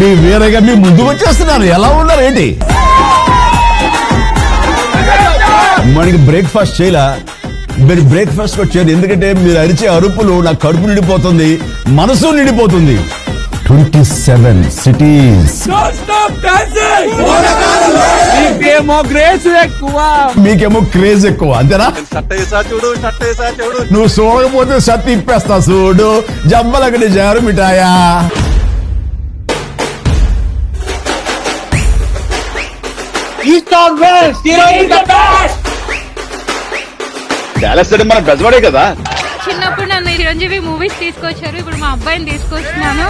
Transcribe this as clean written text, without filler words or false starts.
ఏంటి వేరేగా మీ ముందుకు వచ్చేస్తున్నారు, ఎలా ఉన్నారు ఏంటి? మనకి బ్రేక్ఫాస్ట్ చేయలా, మీరు బ్రేక్ఫాస్ట్ వచ్చారు ఎందుకంటే మీరు అరిచే అరుపులు నా కడుపు నిండిపోతుంది, మనసు నిండిపోతుంది. 27 cities. మీకేమో క్రేజ్ ఎక్కువ అంతేనా? నువ్వు చూడకపోతే షర్ట్ ఇప్పేస్తా చూడు, జబ్బలకడి జారు మిఠాయా. మన బెజవాడే కదా. చిన్నప్పుడు నన్ను చిరంజీవి మూవీస్ తీసుకొచ్చారు, ఇప్పుడు మా అబ్బాయిని తీసుకొచ్చినాను.